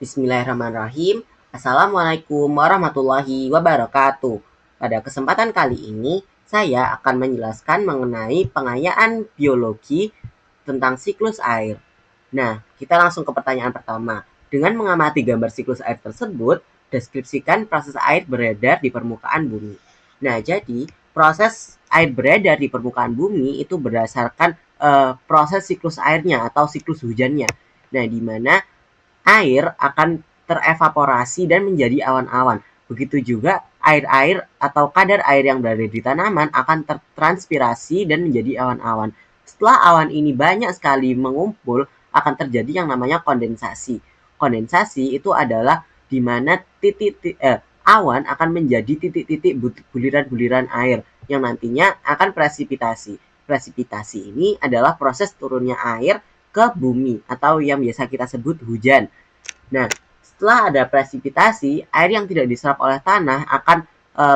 Bismillahirrahmanirrahim. Assalamualaikum warahmatullahi wabarakatuh. Pada kesempatan kali ini, saya akan menjelaskan mengenai pengayaan biologi tentang siklus air. Nah, kita langsung ke pertanyaan pertama. Dengan mengamati gambar siklus air tersebut, deskripsikan proses air beredar di permukaan bumi. Nah, jadi proses air beredar di permukaan bumi itu berdasarkan proses siklus airnya atau siklus hujannya. Nah, di mana air akan terevaporasi dan menjadi awan-awan. Begitu juga air-air atau kadar air yang berada di tanaman akan tertranspirasi dan menjadi awan-awan. Setelah awan ini banyak sekali mengumpul, akan terjadi yang namanya kondensasi. Kondensasi itu adalah di mana awan akan menjadi titik-titik buliran-buliran air yang nantinya akan presipitasi. Presipitasi ini adalah proses turunnya air ke bumi atau yang biasa kita sebut hujan. Nah, setelah ada presipitasi, air yang tidak diserap oleh tanah akan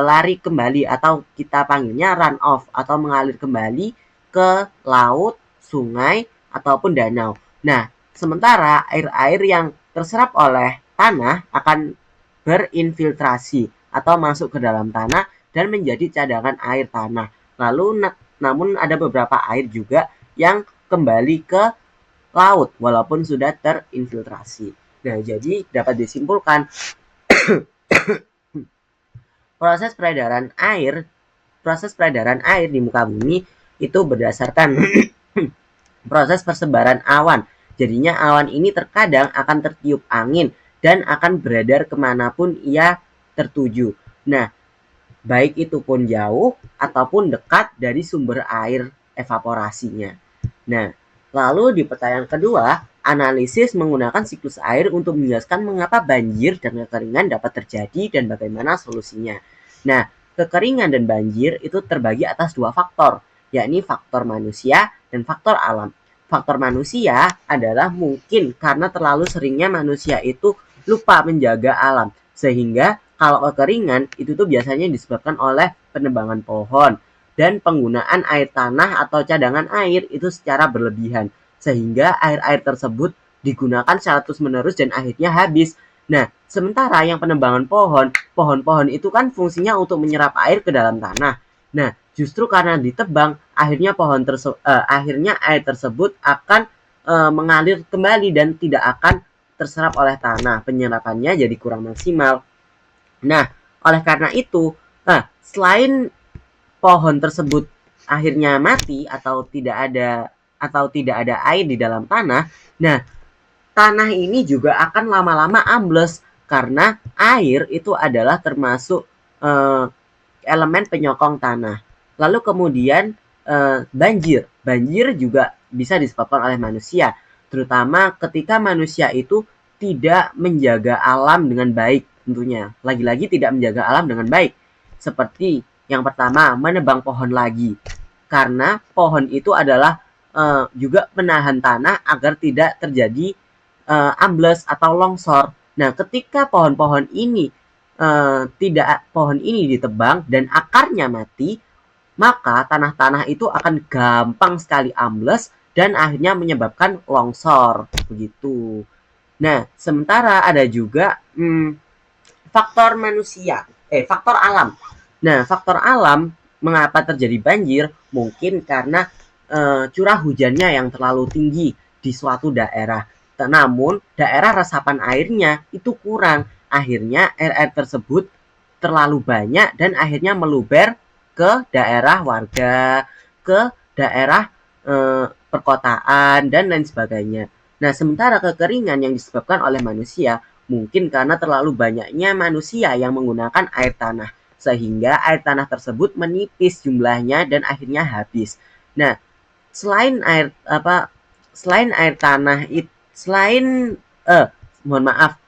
lari kembali atau kita panggilnya run off atau mengalir kembali ke laut, sungai, ataupun danau. Nah, sementara air-air yang terserap oleh tanah akan berinfiltrasi atau masuk ke dalam tanah dan menjadi cadangan air tanah. Lalu, namun ada beberapa air juga yang kembali ke laut walaupun sudah terinfiltrasi. Nah, jadi dapat disimpulkan proses peredaran air di muka bumi itu berdasarkan proses persebaran awan. Jadinya awan ini terkadang akan tertiup angin dan akan beredar kemanapun ia tertuju. Nah, baik itu pun jauh ataupun dekat dari sumber air evaporasinya. Nah, lalu di pertanyaan kedua, analisis menggunakan siklus air untuk menjelaskan mengapa banjir dan kekeringan dapat terjadi dan bagaimana solusinya. Nah, kekeringan dan banjir itu terbagi atas dua faktor, yakni faktor manusia dan faktor alam. Faktor manusia adalah mungkin karena terlalu seringnya manusia itu lupa menjaga alam, sehingga kalau kekeringan itu tuh biasanya disebabkan oleh penebangan pohon dan penggunaan air tanah atau cadangan air itu secara berlebihan, sehingga air-air tersebut digunakan secara terus-menerus dan akhirnya habis. Nah, sementara yang penebangan pohon-pohon itu kan fungsinya untuk menyerap air ke dalam tanah. Nah, justru karena ditebang, akhirnya akhirnya air tersebut akan mengalir kembali dan tidak akan terserap oleh tanah. Penyerapannya jadi kurang maksimal. Nah, oleh karena itu, selain pohon tersebut akhirnya mati atau tidak ada air di dalam tanah, nah tanah ini juga akan lama-lama ambles karena air itu adalah termasuk elemen penyokong tanah. Lalu kemudian banjir. Banjir juga bisa disebabkan oleh manusia, terutama ketika manusia itu tidak menjaga alam dengan baik tentunya. Lagi-lagi tidak menjaga alam dengan baik. Seperti yang pertama, menebang pohon lagi. Karena pohon itu adalah juga penahan tanah agar tidak terjadi ambles atau longsor. Nah, ketika pohon ini ditebang dan akarnya mati, maka tanah-tanah itu akan gampang sekali ambles dan akhirnya menyebabkan longsor. Begitu. Nah, sementara ada juga faktor alam. Nah, faktor alam mengapa terjadi banjir? Mungkin karena curah hujannya yang terlalu tinggi di suatu daerah. Namun, daerah resapan airnya itu kurang. Akhirnya air-air tersebut terlalu banyak dan akhirnya meluber ke daerah warga, ke daerah perkotaan, dan lain sebagainya. Nah, sementara kekeringan yang disebabkan oleh manusia mungkin karena terlalu banyaknya manusia yang menggunakan air tanah, sehingga air tanah tersebut menipis jumlahnya dan akhirnya habis. Nah, selain air tanah itu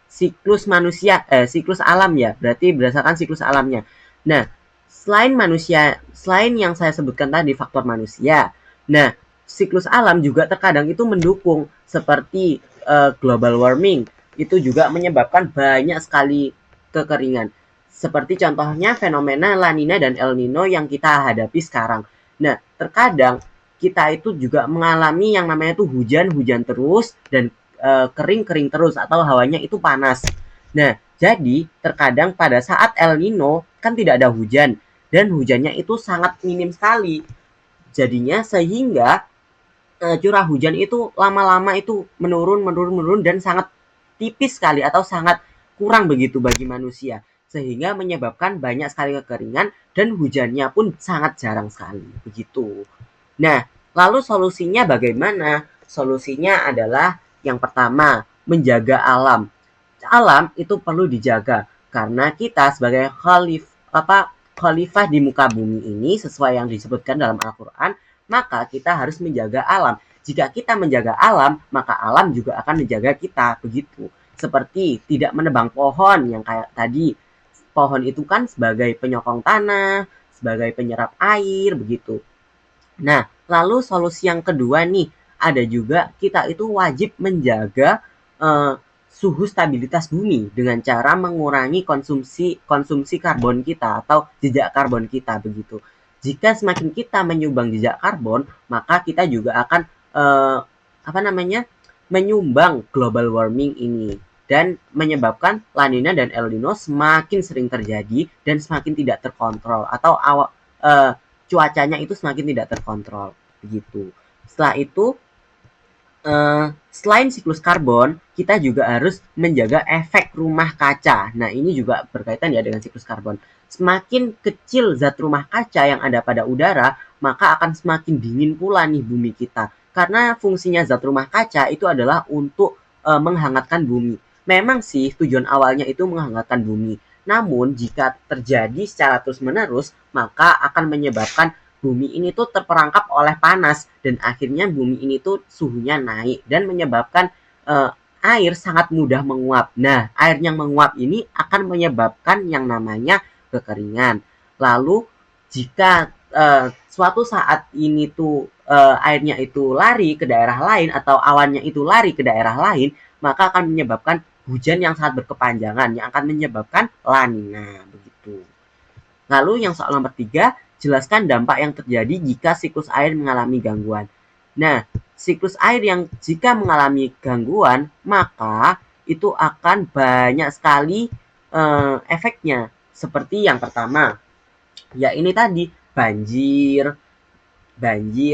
siklus alam ya, berarti berdasarkan siklus alamnya. Nah, selain yang saya sebutkan tadi faktor manusia, nah siklus alam juga terkadang itu mendukung seperti global warming, itu juga menyebabkan banyak sekali kekeringan. Seperti contohnya fenomena La Nina dan El Nino yang kita hadapi sekarang. Nah, terkadang kita itu juga mengalami yang namanya tuh hujan terus dan kering-kering terus atau hawanya itu panas. Nah, jadi terkadang pada saat El Nino kan tidak ada hujan dan hujannya itu sangat minim sekali. Jadinya sehingga curah hujan itu lama-lama itu menurun dan sangat tipis sekali atau sangat kurang begitu bagi manusia sehingga menyebabkan banyak sekali kekeringan dan hujannya pun sangat jarang sekali begitu. Nah, lalu solusinya bagaimana? Solusinya adalah yang pertama, menjaga alam. Alam itu perlu dijaga karena kita sebagai khalifah di muka bumi ini sesuai yang disebutkan dalam Al-Qur'an, maka kita harus menjaga alam. Jika kita menjaga alam, maka alam juga akan menjaga kita, begitu. Seperti tidak menebang pohon yang kayak tadi. Pohon itu kan sebagai penyokong tanah, sebagai penyerap air, begitu. Nah, lalu solusi yang kedua nih, ada juga kita itu wajib menjaga suhu stabilitas bumi dengan cara mengurangi konsumsi karbon kita atau jejak karbon kita begitu. Jika semakin kita menyumbang jejak karbon, maka kita juga akan menyumbang global warming ini dan menyebabkan La Nina dan El Nino semakin sering terjadi dan semakin tidak terkontrol atau cuacanya itu semakin tidak terkontrol begitu. Setelah itu selain siklus karbon, kita juga harus menjaga efek rumah kaca. Nah, ini juga berkaitan ya dengan siklus karbon. Semakin kecil zat rumah kaca yang ada pada udara, maka akan semakin dingin pula nih bumi kita. Karena fungsinya zat rumah kaca itu adalah untuk menghangatkan bumi. Memang sih tujuan awalnya itu menghangatkan bumi. Namun, jika terjadi secara terus-menerus, maka akan menyebabkan bumi ini tuh terperangkap oleh panas dan akhirnya bumi ini tuh suhunya naik dan menyebabkan air sangat mudah menguap. Nah, air yang menguap ini akan menyebabkan yang namanya kekeringan. Lalu jika suatu saat ini tuh airnya itu lari ke daerah lain atau awannya itu lari ke daerah lain, maka akan menyebabkan hujan yang sangat berkepanjangan yang akan menyebabkan La Nina begitu. Lalu yang soal nomor 3, jelaskan dampak yang terjadi jika siklus air mengalami gangguan. Nah, siklus air yang jika mengalami gangguan, maka itu akan banyak sekali efeknya. Seperti yang pertama, ya ini tadi, banjir,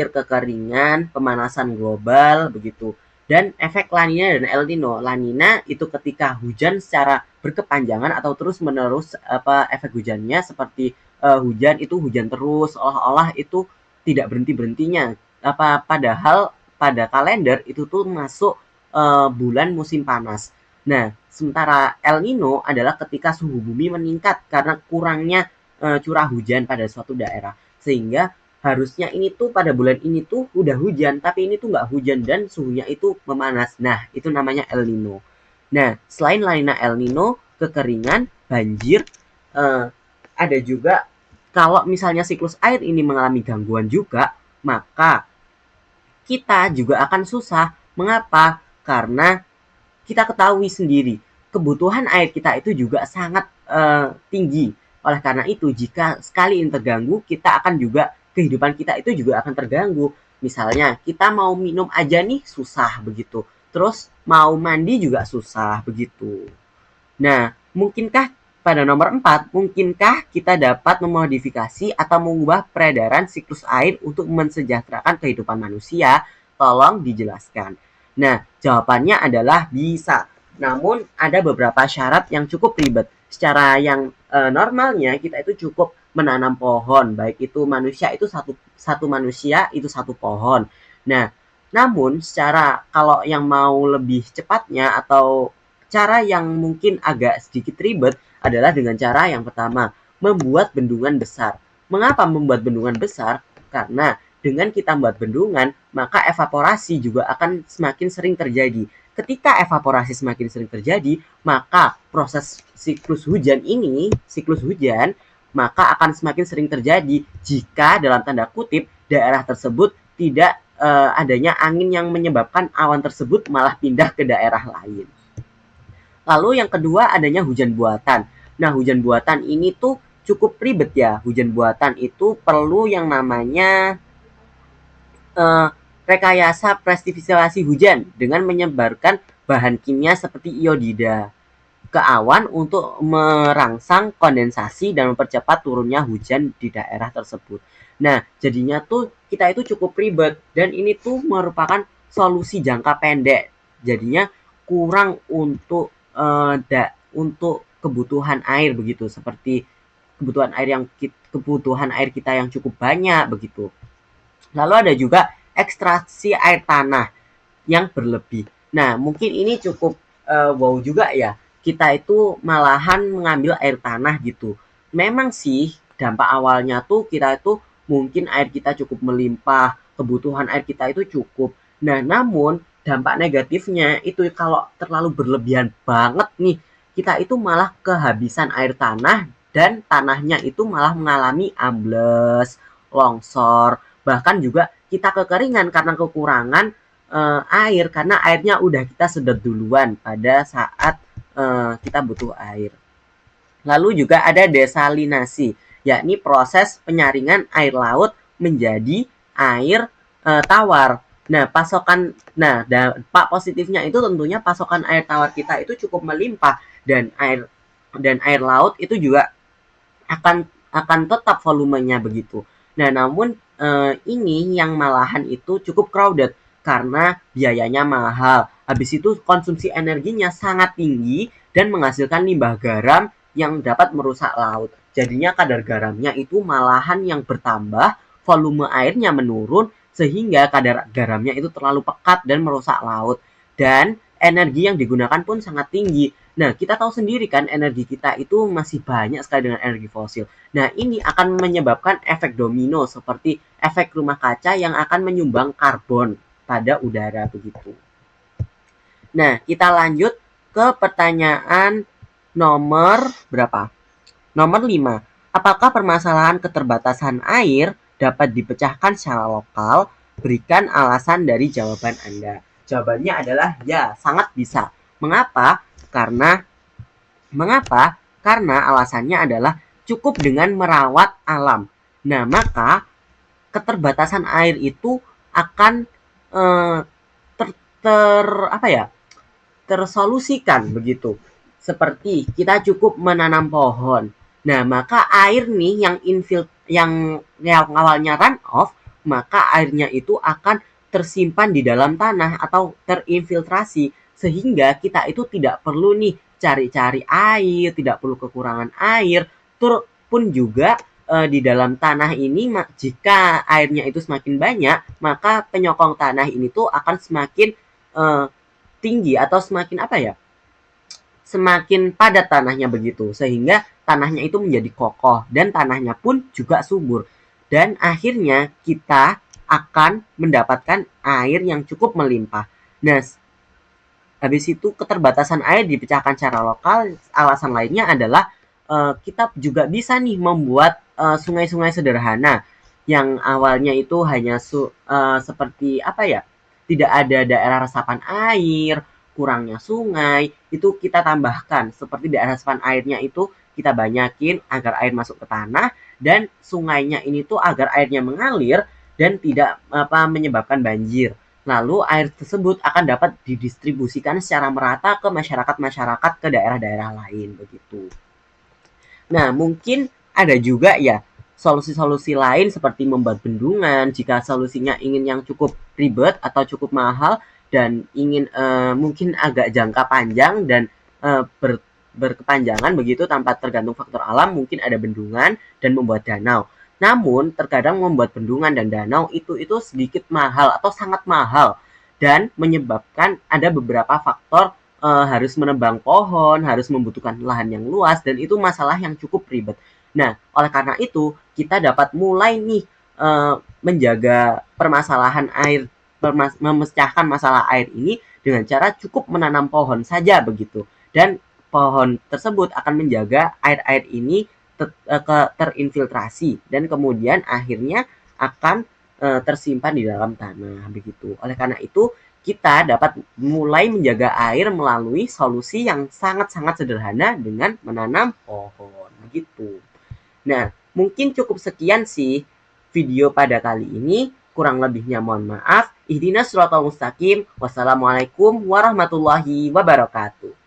kekeringan, pemanasan global, begitu. Dan efek La Nina dan El Nino. La Nina itu ketika hujan secara berkepanjangan atau terus-menerus efek hujannya seperti hujan itu hujan terus, seolah-olah itu tidak berhenti-berhentinya. Padahal pada kalender itu tuh masuk bulan musim panas. Nah, sementara El Nino adalah ketika suhu bumi meningkat karena kurangnya curah hujan pada suatu daerah. Sehingga harusnya ini tuh pada bulan ini tuh udah hujan, tapi ini tuh nggak hujan dan suhunya itu memanas. Nah, itu namanya El Nino. Nah, selain La Nina El Nino, kekeringan, banjir, ada juga kalau misalnya siklus air ini mengalami gangguan juga, maka kita juga akan susah. Mengapa? Karena kita ketahui sendiri, kebutuhan air kita itu juga sangat tinggi. Oleh karena itu, jika sekali ini terganggu, kita akan juga kehidupan kita itu juga akan terganggu. Misalnya, kita mau minum aja nih susah begitu. Terus mau mandi juga susah begitu. Nah, pada nomor 4, mungkinkah kita dapat memodifikasi atau mengubah peredaran siklus air untuk mensejahterakan kehidupan manusia? Tolong dijelaskan. Nah, jawabannya adalah bisa. Namun, ada beberapa syarat yang cukup ribet. Secara yang normalnya, kita itu cukup menanam pohon. Baik itu manusia, itu satu manusia, itu satu pohon. Nah, namun secara kalau yang mau lebih cepatnya atau cara yang mungkin agak sedikit ribet adalah dengan cara yang pertama, membuat bendungan besar. Mengapa membuat bendungan besar? Karena dengan kita membuat bendungan, maka evaporasi juga akan semakin sering terjadi. Ketika evaporasi semakin sering terjadi, maka proses siklus hujan, maka akan semakin sering terjadi jika dalam tanda kutip daerah tersebut tidak adanya angin yang menyebabkan awan tersebut malah pindah ke daerah lain. Lalu yang kedua adanya hujan buatan. Nah, hujan buatan ini tuh cukup ribet ya. Hujan buatan itu perlu yang namanya rekayasa presipisitasi hujan dengan menyebarkan bahan kimia seperti iodida ke awan untuk merangsang kondensasi dan mempercepat turunnya hujan di daerah tersebut. Nah, jadinya tuh kita itu cukup ribet dan ini tuh merupakan solusi jangka pendek. Jadinya kurang untuk untuk kebutuhan air begitu, seperti kebutuhan air kita yang cukup banyak begitu. Lalu ada juga ekstraksi air tanah yang berlebih. Nah, mungkin ini cukup wow juga ya. Kita itu malahan mengambil air tanah gitu. Memang sih dampak awalnya tuh kita itu mungkin air kita cukup melimpah, kebutuhan air kita itu cukup. Nah, namun dampak negatifnya itu kalau terlalu berlebihan banget nih, kita itu malah kehabisan air tanah dan tanahnya itu malah mengalami ambles, longsor, bahkan juga kita kekeringan karena kekurangan air karena airnya udah kita sedot duluan pada saat kita butuh air. Lalu juga ada desalinasi, yakni proses penyaringan air laut menjadi air tawar. Nah, dampak positifnya itu tentunya pasokan air tawar kita itu cukup melimpah dan air laut itu juga akan tetap volumenya begitu. Nah, namun ini yang malahan itu cukup crowded karena biayanya mahal. Habis itu konsumsi energinya sangat tinggi dan menghasilkan limbah garam yang dapat merusak laut. Jadinya kadar garamnya itu malahan yang bertambah, volume airnya menurun sehingga kadar garamnya itu terlalu pekat dan merusak laut. Dan energi yang digunakan pun sangat tinggi. Nah, kita tahu sendiri kan energi kita itu masih banyak sekali dengan energi fosil. Nah, ini akan menyebabkan efek domino seperti efek rumah kaca yang akan menyumbang karbon pada udara begitu. Nah, kita lanjut ke pertanyaan nomor berapa? Nomor 5. Apakah permasalahan keterbatasan air dapat dipecahkan secara lokal? Berikan alasan dari jawaban Anda. Jawabannya adalah ya, sangat bisa. Mengapa? Karena alasannya adalah cukup dengan merawat alam. Nah, maka keterbatasan air itu akan eh, ter, ter apa ya? Tersolusikan begitu. Seperti kita cukup menanam pohon. Nah, maka air nih yang awalnya run off, maka airnya itu akan tersimpan di dalam tanah atau terinfiltrasi sehingga kita itu tidak perlu nih cari-cari air, tidak perlu kekurangan air. Pun juga di dalam tanah ini jika airnya itu semakin banyak, maka penyokong tanah ini tuh akan semakin tinggi atau semakin padat tanahnya begitu sehingga tanahnya itu menjadi kokoh dan tanahnya pun juga subur dan akhirnya kita akan mendapatkan air yang cukup melimpah. Nah, habis itu keterbatasan air dipecahkan secara lokal. Alasan lainnya adalah kita juga bisa nih membuat sungai-sungai sederhana yang awalnya itu hanya seperti tidak ada daerah resapan air, kurangnya sungai, itu kita tambahkan seperti daerah resapan airnya itu kita banyakin agar air masuk ke tanah dan sungainya ini tuh agar airnya mengalir dan tidak menyebabkan banjir. Lalu air tersebut akan dapat didistribusikan secara merata ke masyarakat ke daerah-daerah lain begitu. Nah, mungkin ada juga ya solusi-solusi lain seperti membuat bendungan jika solusinya ingin yang cukup ribet atau cukup mahal dan ingin mungkin agak jangka panjang dan berkepanjangan begitu tanpa tergantung faktor alam, mungkin ada bendungan dan membuat danau. Namun terkadang membuat bendungan dan danau itu sedikit mahal atau sangat mahal dan menyebabkan ada beberapa faktor harus menebang pohon, harus membutuhkan lahan yang luas dan itu masalah yang cukup ribet. Nah, oleh karena itu kita dapat mulai nih menjaga permasalahan air, memecahkan masalah air ini dengan cara cukup menanam pohon saja begitu. Dan pohon tersebut akan menjaga air-air ini terinfiltrasi dan kemudian akhirnya akan tersimpan di dalam tanah begitu. Oleh karena itu kita dapat mulai menjaga air melalui solusi yang sangat-sangat sederhana dengan menanam pohon begitu. Nah, mungkin cukup sekian sih video pada kali ini. Kurang lebihnya mohon maaf. Ihdinas siratal mustaqim. Wassalamualaikum warahmatullahi wabarakatuh.